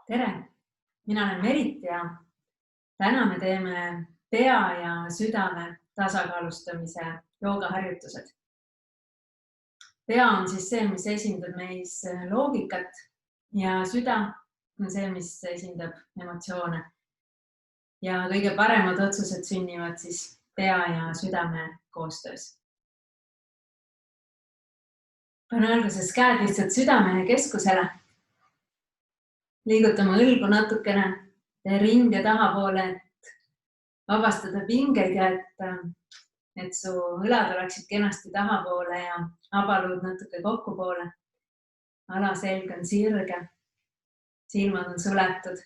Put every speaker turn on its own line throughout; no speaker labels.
Tere! Mina olen Merit ja täna me teeme pea ja südame tasakaalustamise joogaharjutused. Pea on siis see, mis esindab meis loogikat ja süda on see, mis esindab emotsioone. Ja kõige paremad otsused sünnivad siis pea ja südame koostöös. Pane alguses käed lihtsalt südame keskusele. Liigutame õlgu natukene, tee ringe tahapoole, et vabastada pingeid ja et su õlad oleksid kenasti tahapoole ja abaluud natuke kokkupoole. Alaselg on sirge, silmad on suletud.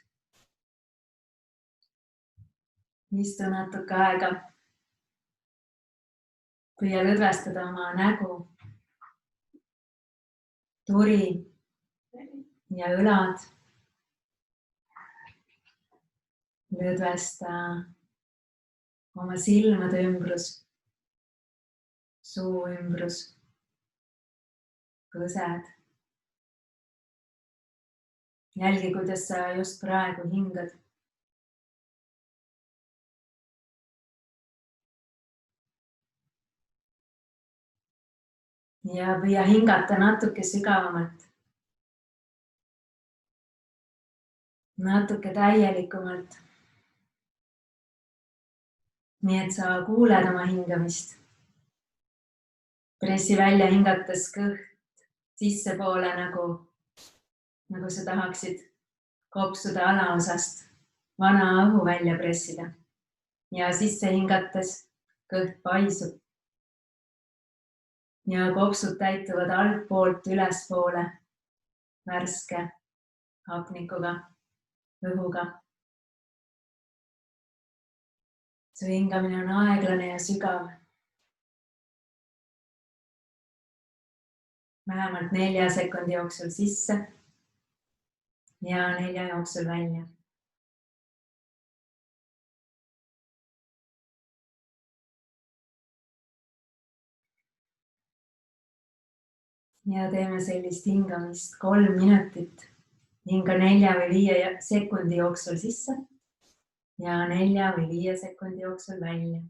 Istu natuke aega. Püüa lõdvestada oma nägu, turi ja õlad. Lõdvesta oma silmade ümbrus, suu ümbrus, kõsed. Jälgi, kuidas sa just praegu hingad. Ja püüa hingata natuke sügavamalt. Natuke täielikumalt. Nii et sa kuuled oma hingamist. Pressi välja hingates kõht sissepoole, nagu sa tahaksid kopsuda alaosast vana õhu välja pressida. Ja sisse hingates kõht paisub. Ja kopsud täituvad altpoolt ülespoole värske hapnikuga, õhuga. Su hingamine on aeglane ja sügav. Vähemalt 4 sekundi jooksul sisse ja 4 jooksul välja. Ja teeme sellist hingamist 3 minutit. Hinga 4 või 5 sekundi jooksul sisse ja 4 või 5 sekundi jooksul välja.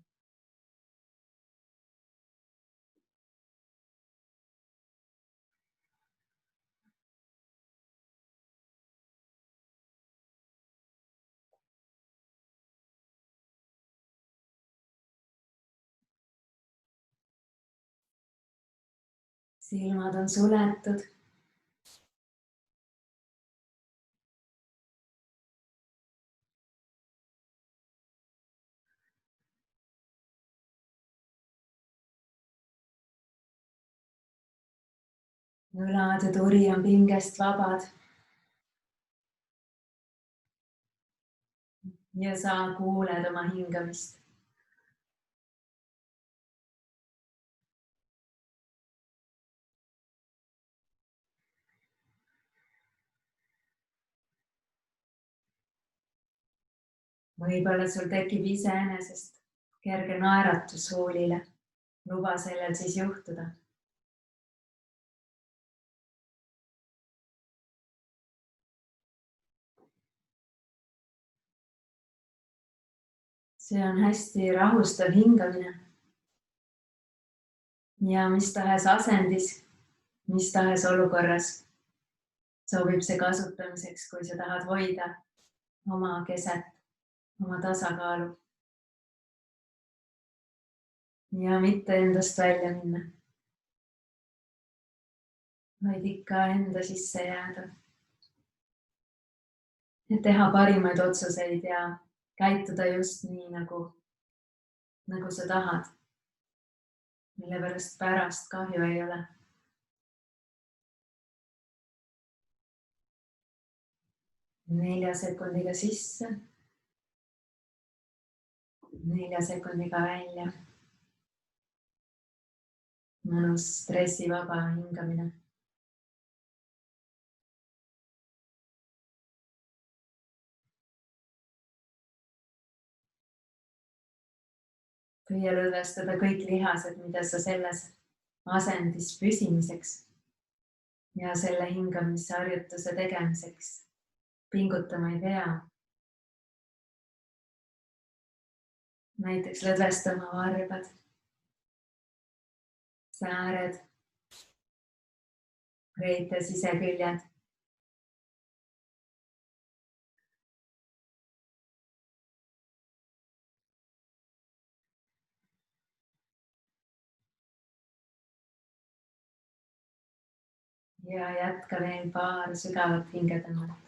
Silmad on suletud. Õlad ja turi on pingest vabad. Ja sa kuuled oma hingamist. Võib-olla sul tekib iseenesest kerge naeratus huulile. Luba sellel siis juhtuda. See on hästi rahustav hingamine. Ja mis tahes asendis, mis tahes olukorras sobib see kasutamiseks, kui sa tahad hoida oma keset, oma tasakaalu. Ja mitte endast välja minna, vaid ikka enda sisse jääda. Ja teha parimaid otsuseid ja käituda just nii, nagu sa tahad. Mille pärast kahju ei ole. Nelja sekundiga sisse. 4 sekundiga välja. Mõnus stressivaba hingamine. Püüa lõdvestada kõik lihased, mida sa selles asendis püsimiseks ja selle hingamisharjutuse tegemiseks pingutama ei pea. Näiteks lõdvestama varbad, sääred, reite siseküljed. Ja jätka veel paar sügavat hingetõmmet.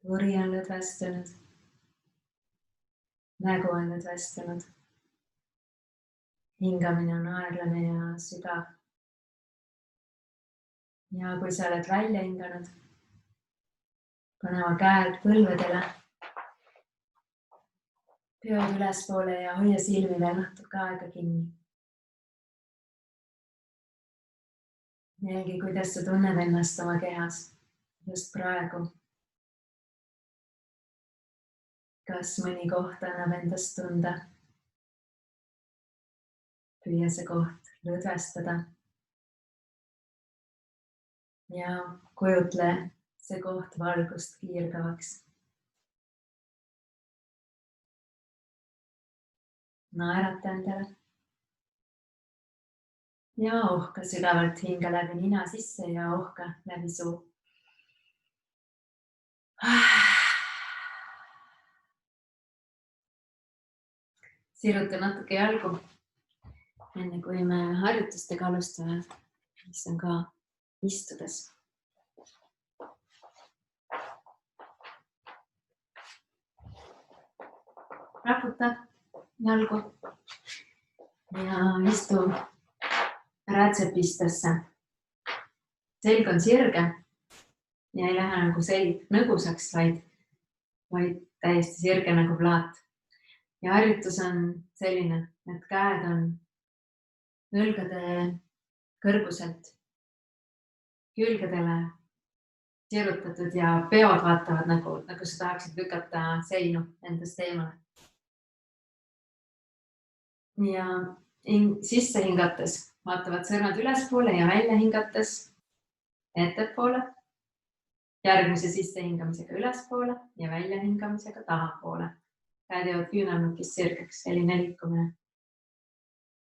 Turi on lõdvestunud. Nägu on lõdvestunud. Hingamine on aeglane ja sügav. Ja kui sa oled välja hinganud, pane oma käed põlvedele. Peod ülespoole ja hoia silmi veel natuke aega kinni. Jälgi, kuidas sa tunned ennast oma kehas just praegu. Kas mõni koht annab endast tunda? Püüa see koht lõdvestada. Ja kujutle see koht valgust kiirgavaks. Naerata endale. Ja ohka sügavalt hinga läbi nina sisse ja ohka läbi suu. Siruta natuke jalgu, enne kui me harjutustega alustame, mis on ka istudes. Raputa jalgu ja istu rätsepistesse. Selg on sirge ja ei lähe nagu selg nõgusaks, vaid täiesti sirge nagu plaat. Ja harjutus on selline, et käed on õlgade kõrguselt külgedele sirutatud ja peod vaatavad nagu sa tahaksid lükata seinu endast eemale. Ja sisse hingates vaatavad sõrmed ülespoole ja välja hingates ettepoole. Järgmise sisse hingamisega ülespoole ja välja hingamisega tahapoole. Käed jäävad küünarnukist sirgeks, selline liikumine.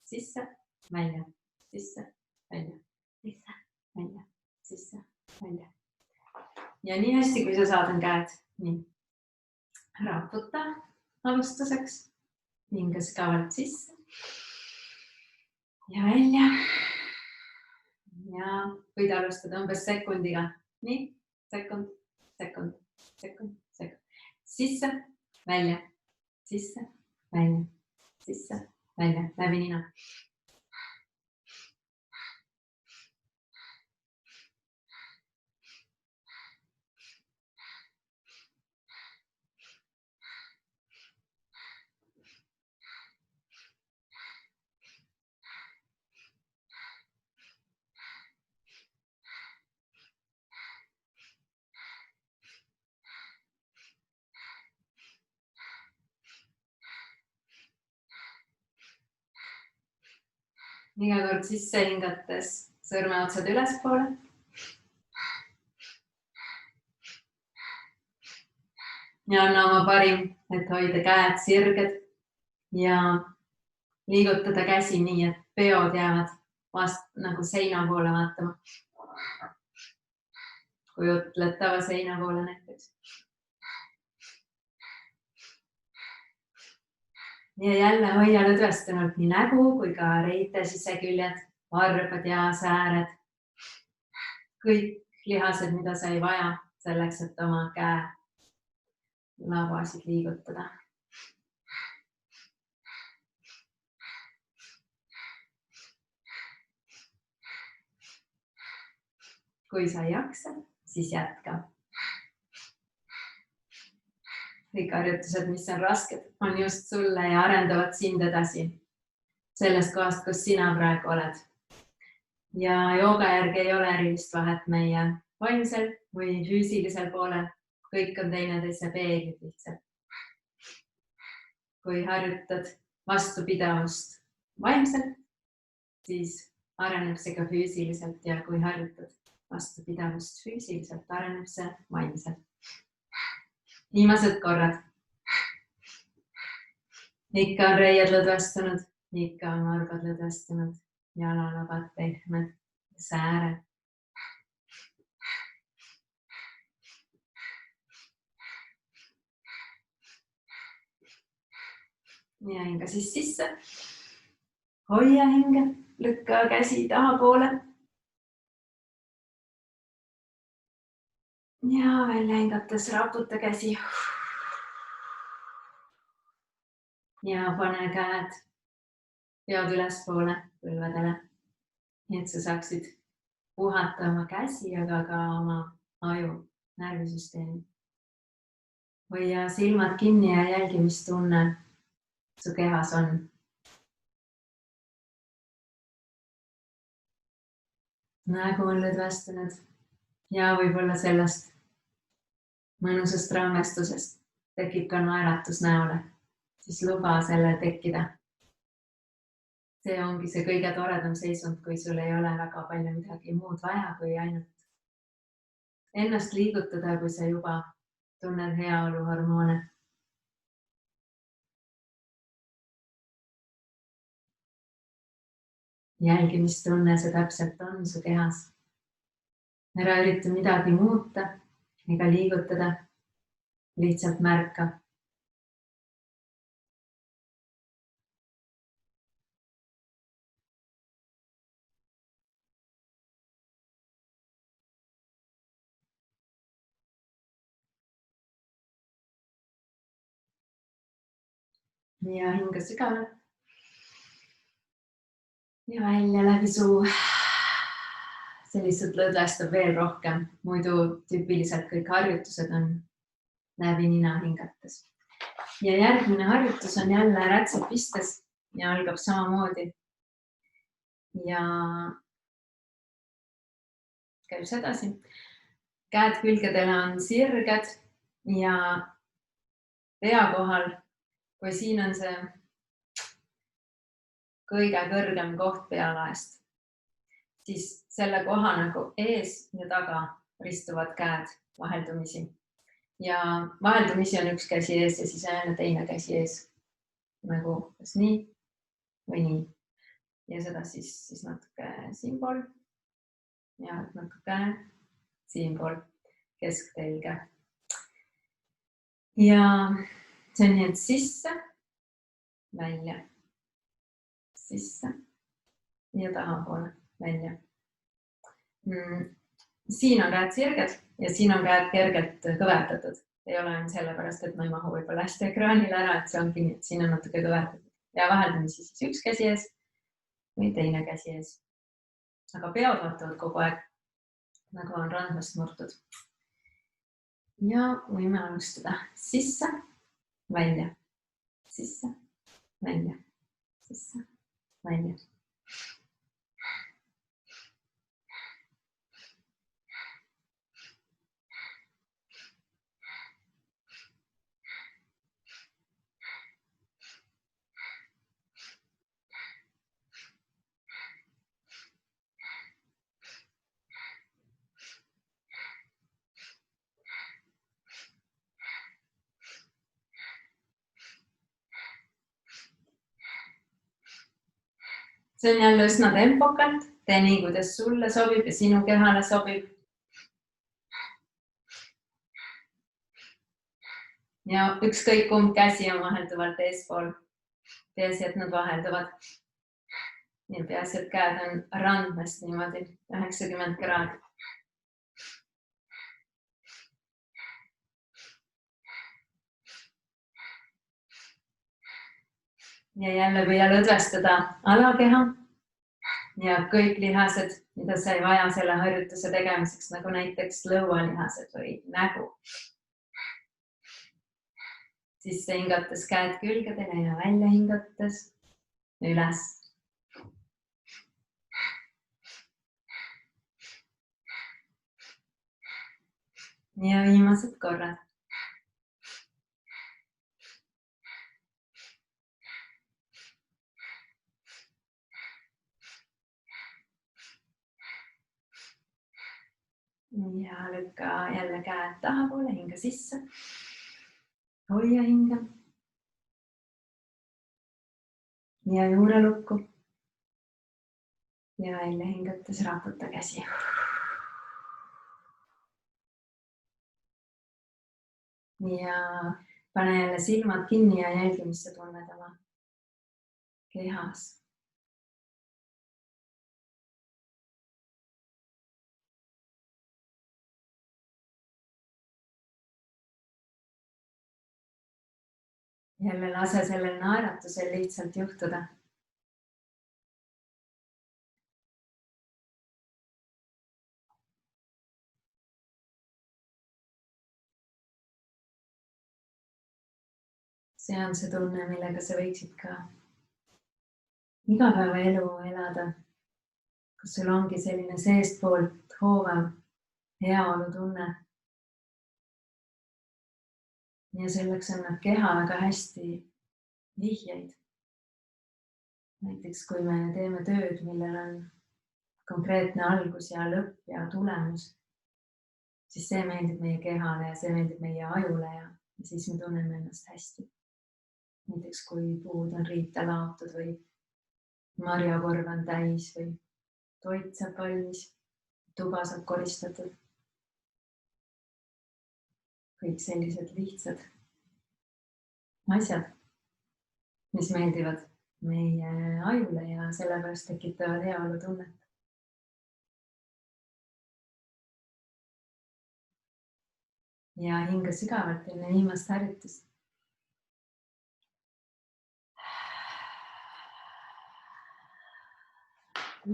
Sisse, välja, sisse, välja, sisse, välja, sisse, välja. Ja nii hästi, kui sa saad, on käed. Nii. Raputa alustuseks. Hinga sügavalt sisse. Ja välja. Ja võid alustada umbes sekundiga. Nii, sekund, sekund, sekund, sekund. Sisse, välja. Sisse, välja, sisse, välja, läbi nina. Iga kord sisse hingates sõrmeotsad ülespoole. Ja anna oma parim, et hoida käed sirged ja liigutada käsi nii, et peod jäävad nagu seina poole vaatama. Kujutled tava seina poole näiteks. Ja jälle hoia lõdvestunult nii nägu kui ka reite siseküljed, varbad ja sääred. Kõik lihased, mida sa ei vaja selleks, et oma käe lavasid liigutada. Kui sa ei jaksa, siis jätka. Kõik harjutused, mis on rasked, on just sulle ja arendavad sind edasi sellest kohast, kus sina praegu oled. Ja jooga järgi ei ole erilist vahet meie vaimsel või füüsilisel poolel. Kõik on teineteise peeglid lihtsalt. kui harjutad vastupidavust vaimselt, siis areneb see ka füüsiliselt ja kui harjutad vastupidavust füüsiliselt, areneb see vaimselt. Viimased korrad. Ikka on reied lõdvestunud, ikka on varbad lõdvestunud, jalalabad pehmed, sääred. Ja hinga siis sisse. Hoia hinge, lükka käsi tahapoole. Ja välja hingates raputa käsi. Ja pane käed pead ülespoole põlvedele. Nii et sa saaksid puhata oma käsi, aga ka oma aju, närvisüsteemi. Hoia silmad kinni ja jälgi, mis tunne su kehas on. Nägu on lõdvestunud ja võib-olla sellest mõnusast raamestusest tekib ka naeratus näole, siis luba selle tekkida. See ongi see kõige toredam seisund, kui sul ei ole väga palju midagi muud vaja, kui ainult ennast liigutada, kui sa juba tunned heaoluhormoone. Jälgi, mis tunne see täpselt on su kehas. Ära ürita midagi muuta ega liigutada, lihtsalt märka. Ja hinga sügavalt. Ja välja läbi suu. See lihtsalt lõdvestab veel rohkem. Muidu tüüpiliselt kõik harjutused on läbi nina hingates. Ja järgmine harjutus on jälle rätsep pistes ja algab samamoodi. Ja käib sedasi. Käed külgedele on sirged ja pea kohal, kui siin on see kõige kõrgem koht pealaest, siis selle koha nagu ees ja taga ristuvad käed vaheldumisi. Ja vaheldumisi on üks käsi ees ja siis on teine käsi ees. Nagu kas nii või nii. Ja seda siis natuke siinpool ja natuke siinpool kesktelge. Ja see on nii, et sisse, välja, sisse ja tahapoole, välja. Siin on käed sirged ja siin on käed kergelt kõverdatud. Ei ole sellepärast, et ma ei mahu võib-olla hästi ekraanile ära, et see ongi nii, et siin on natuke kõverdatud. Ja vaheldumisi siis üks käsi ees või teine käsi ees. Aga peod vaatavad kogu aeg, nagu on randmast murtud. Ja võime alustada sisse, välja, sisse, välja, sisse, välja. See on jälle üsna tempokalt, tee nii, kuidas sulle sobib ja sinu kehale sobib. Ja ükskõik kumb käsi on vahelduvalt eespool. Peasi, et nad vahelduvad. Ja peasi, et käed on randmest niimoodi 90 kraadi. Ja jälle püüa lõdvestada alakeha ja kõik lihased, mida sa ei vaja selle harjutuse tegemiseks, nagu näiteks lõualihased või nägu. Sisse hingates käed külgedele ja välja hingates üles. Ja viimased korrad. Ja lükka jälle käed tahapoole, hinga sisse. Hoia hinga. Ja juure lukku. Ja välja hingates raputa käsi. Ja pane jälle silmad kinni ja jälgi, mis sa tunned oma kehas. Jälle lase sellel naeratusel lihtsalt juhtuda. See on see tunne, millega sa võiksid ka igapäevaelu elada. Kus sul ongi selline seestpoolt hoovav heaolu tunne. Ja selleks annab keha väga hästi vihjeid. Näiteks kui me teeme tööd, millel on konkreetne algus ja lõpp ja tulemus, siis see meeldib meie kehale ja see meeldib meie ajule ja siis me tunneme ennast hästi. Näiteks kui puud on riita laotud või marjakorv on täis või toit saab valmis, tuba saab koristatud. Kõik sellised lihtsad asjad, mis meeldivad meie ajule ja sellepärast tekitavad heaolu tunnet. Ja hinga sügavalt enne viimast harjutust.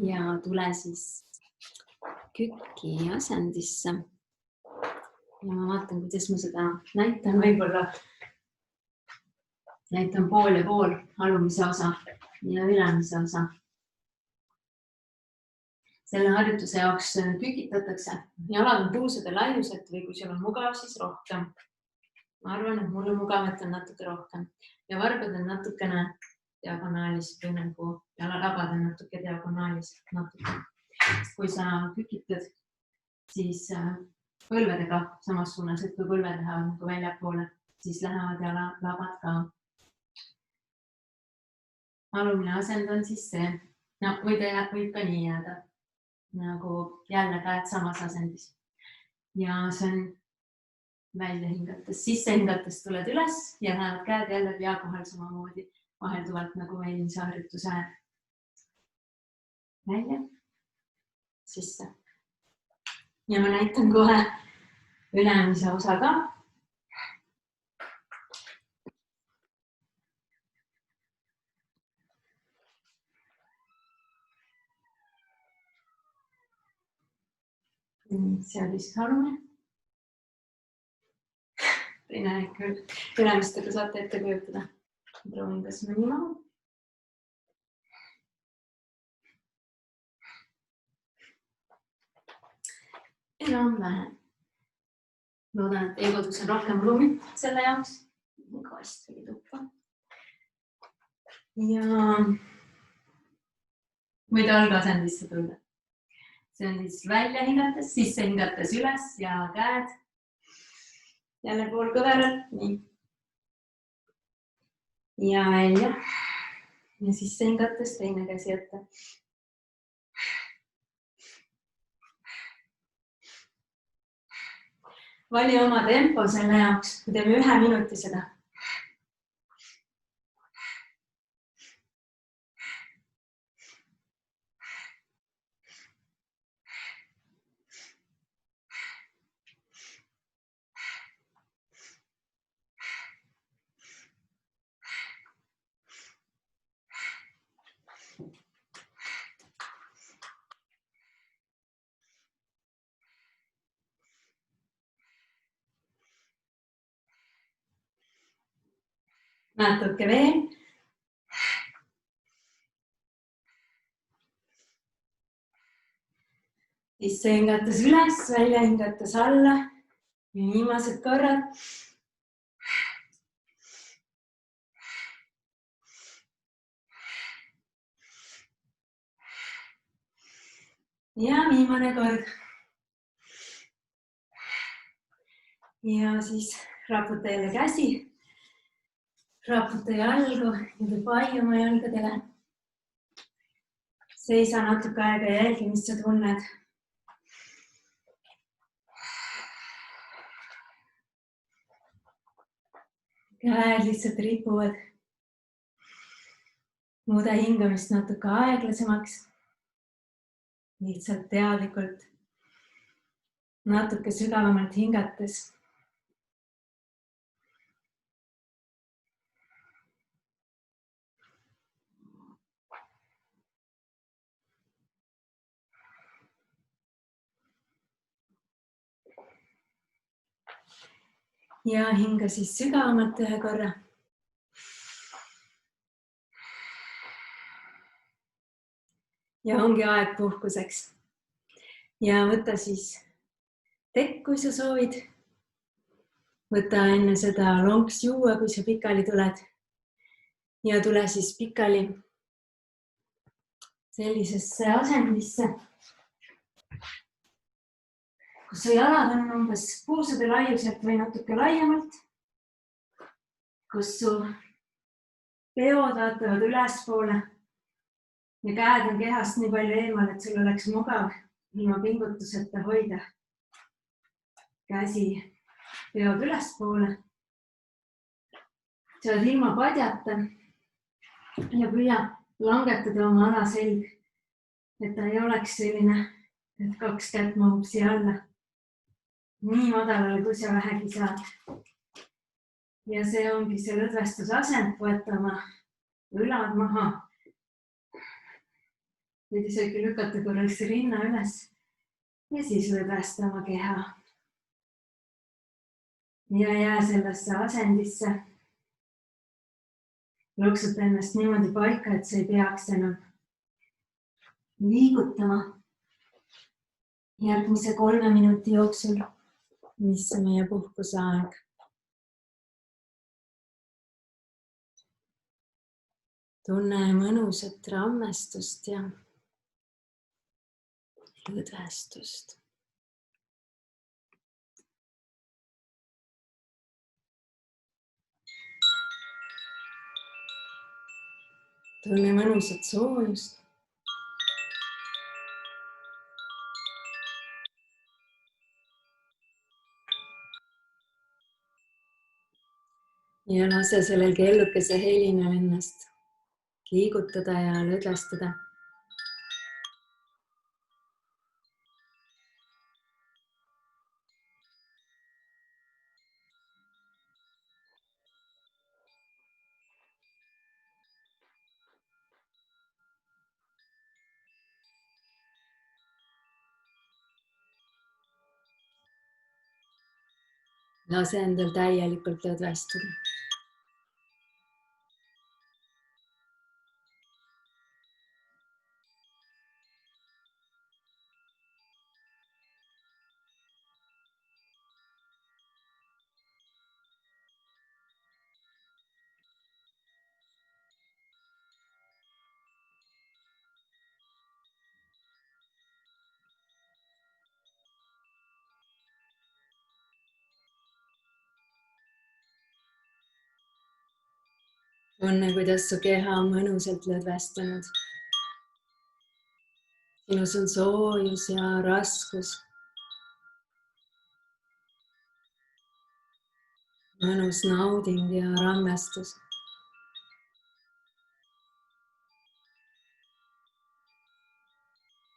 Ja tule siis küki asendisse. Ja ma vaatan, kuidas ma seda näitan. Võib-olla näitan pool ja pool, alumise osa ja ülemise osa. Selle harjutuse jaoks kükitatakse. Jalad on puusade laiuselt või kui sul on mugav, siis rohkem. Ma arvan, et mulle mugav, et on natuke rohkem. Ja varbad on natukene diagonaalis või nagu jalalabad on natuke diagonaalis. Kui sa kükitad, siis põlvedega samas suunas, et kui põlved lähevad nagu väljapoole, siis lähevad jalalabad ka. Alumine asend on siis see. No, võib ka nii jääda. Nagu jälle käed samas asendis. Ja see on välja hingates. Sisse hingates tuled üles ja lähevad käed jälle pea kohal samamoodi vahelduvalt nagu eelmise harjutuse ajal. Välja, sisse. Ja ma näitan kohe ülemise osa ka. See oli siis alumine. Teine ikka ülemistega saate ette kujutada. Proovin, kas mõni mahub. Enam vähem. Loodan, et teie kodus on rohkem ruumi selle jaoks. Kast või tuppa. Ja võid algasendisse tulla. See on siis välja hingates, sisse hingates üles ja käed. Jälle pool kõveralt. Nii. Ja välja. Ja sisse hingates teine käsi ette. Vali oma tempo selle jaoks, kui teeme 1 minuti seda. Natuke veel. Sisse hingates üles, välja hingates alla. Ja viimased korrad. Ja viimane kord. Ja siis raputa jälle käsi. Raputa jalgu ja paljuma jalgadele. Seisa natuke aega ja jälgi, mis sa tunned. Käed lihtsalt ripuvad. Muuda hingamist natuke aeglasemaks. Lihtsalt teadlikult. Natuke sügavamalt hingates. Ja hinga siis sügavamalt ühe korra. Ja ongi aeg puhkuseks. Ja võta siis tekk, kui sa soovid. Võta enne seda lonks juua, kui sa pikali tuled. Ja tule siis pikali sellisesse asendisse, kus su jalad on umbes puusade laiuselt või natuke laiemalt. Kus su peod vaatavad ülespoole ja käed on kehast nii palju eemal, et sul oleks mugav ilma pingutuseta hoida käsi peod ülespoole. Sa oled ilma padjata ja püüa langetada oma alaselg, et ta ei oleks selline, et kaks kätt mahub siia alla. Nii madalale, kui sa vähegi saad. Ja see ongi see lõdvestusasend, võeta oma ülad maha. Võid isegi lükata korraks rinna üles ja siis lõdvesta oma keha. Ja jää sellesse asendisse. Loksuta ennast niimoodi paika, et sa ei peaks enam liigutama järgmise 3 minuti jooksul, mis on meie puhkuseaeg. Tunne mõnusat rammestust ja lõdvestust. Tunne mõnusat soojust. Ja lase sellel kellukese helinal ennast liigutada ja lõdvestada. Lase endal täielikult lõdvestuda. Tunne, kuidas su keha on mõnusalt lõdvestunud. Sinus on soojus ja raskus. Mõnus nauding ja rammestus.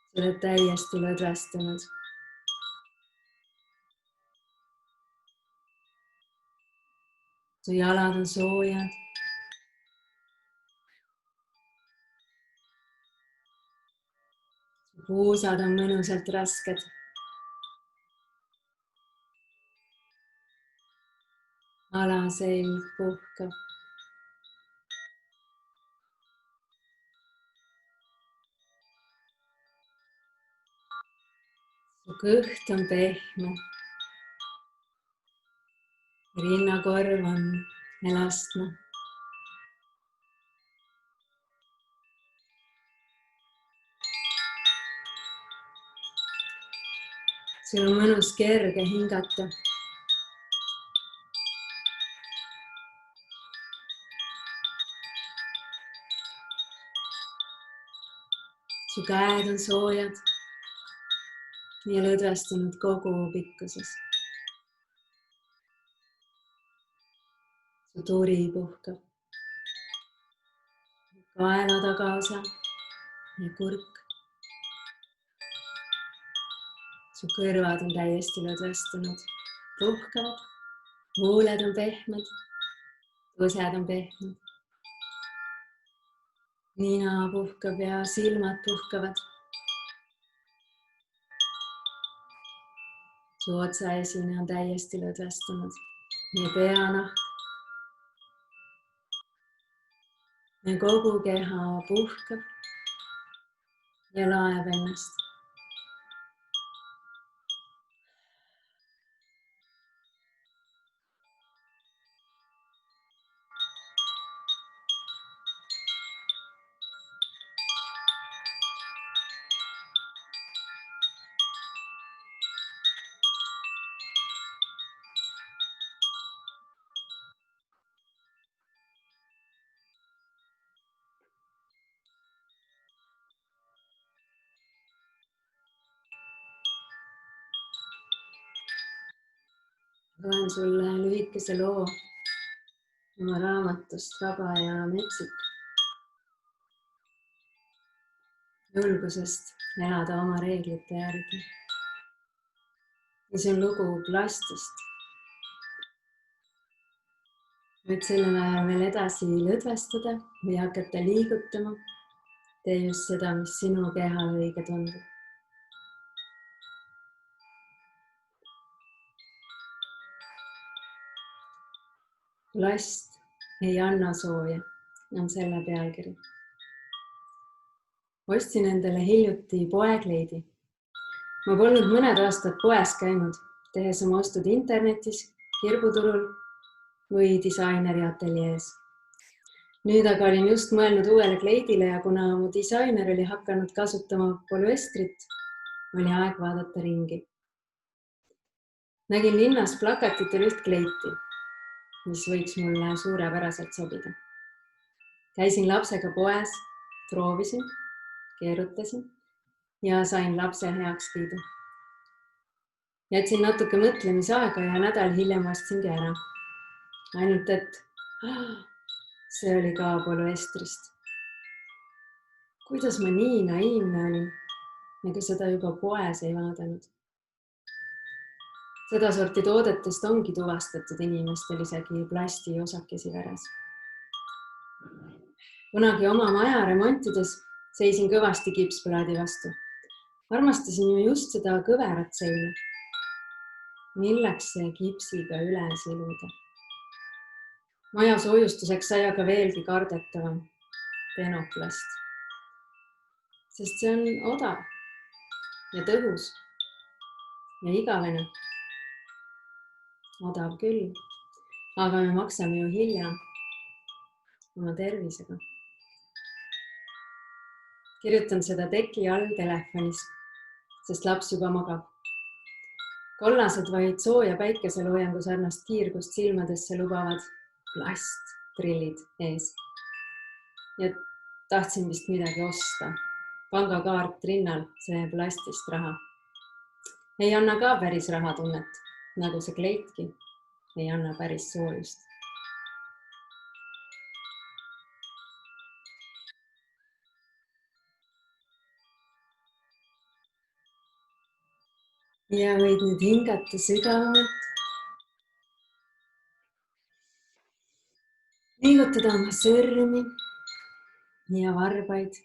Sa oled täiesti lõdvestunud. Su jalad on soojad. Puusad on mõnusalt rasked. Alaselg puhkab. Su kõht on pehme. Rinnakorv on elastne. Sul on mõnus kerge hingata. Su käed on soojad ja lõdvestunud kogu pikkuses. Su turi puhkab. Kaela tagaosa ja kurk. Su kõrvad on täiesti lõdvestunud. Puhkavad. Huuled on pehmed. Tused on pehmed. Nina puhkab ja silmad puhkavad. Su otsaesine on täiesti lõdvestunud. Ja peanahk. Ja kogu keha puhkab ja laeb ennast. Loen sulle lühikese loo oma raamatust Vaba ja metsik. Julgusest elada oma reeglite järgi. Ja see on lugu plastist. Võid sellel ajal veel edasi lõdvestada või hakata liigutama. Tee just seda, mis sinu kehale õige tundub. Plast ei anna sooja, on selle pealkiri. Ostsin endale hiljuti poekleidi. Ma polnud mõned aastad poes käinud, tehes oma ostud internetis, kirbuturul või disaineri ateljees. Nüüd aga olin just mõelnud uuele kleidile ja kuna mu disainer oli hakanud kasutama polüestrit, oli aeg vaadata ringi. Nägin linnas plakatitel üht kleiti, mis võiks mulle suurepäraselt sobida. Käisin lapsega poes, proovisin, keerutasin ja sain lapse heakskiidu. Jätsin natuke mõtlemisaega ja nädal hiljem ostsingi ära. Ainult et see oli ka polüestrist. Kuidas ma nii naiivne olin, ega seda juba poes ei vaadanud. Seda sorti toodetest ongi tuvastatud inimestel isegi plasti osakesi veres. Kunagi oma maja remontides seisin kõvasti kipsplaadi vastu. Armastasin ju just seda kõverat seina. Milleks see kipsiga üle siluda? Maja soojustuseks sai aga veelgi kardetavam penoplast. Sest see on odav ja tõhus ja igavene. Odav küll, aga me maksame ju hilja oma tervisega. Kirjutan seda teki all telefonis, sest laps juba magab. Kollased vaid sooja päikeseloojangu sarnast kiirgust silmadesse lubavad plastprillid ees. Ja tahtsin vist midagi osta. Pangakaart rinnal, see plastist raha. Ei anna ka päris rahatunnet, nagu see kleitki ei anna päris soojust. Ja võid nüüd hingata sügavamalt. Liigutada oma sõrmi ja varbaid,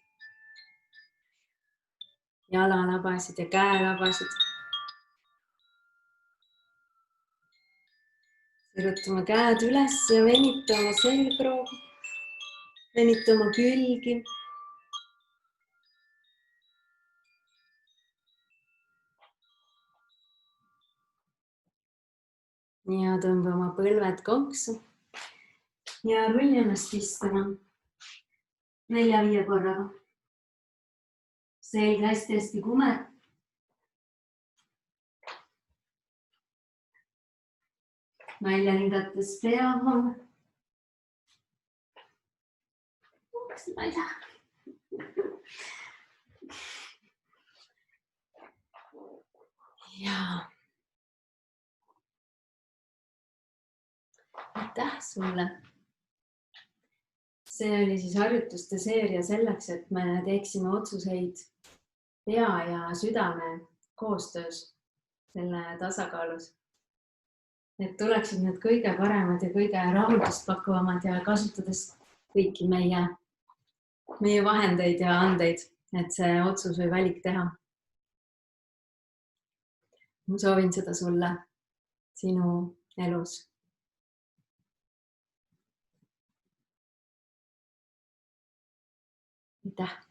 jalalabasid ja käelabasid. Siruta oma käed üles ja venita oma selgroogu, venita oma külgi. Ja tõmba oma põlved konksu ja rulli ennast istuma 4-5 korraga. Selg hästi kume. Välja hingates pea homme. ja aitäh sulle. See oli siis harjutuste seeria selleks, et me teeksime otsuseid pea ja südame koostöös selle tasakaalus. Et tuleksid need kõige paremad ja kõige rahuldust pakkuvamad ja kasutades kõiki meie vahendeid ja andeid, et see otsus või valik teha. Ma soovin seda sulle sinu elus. Aitäh!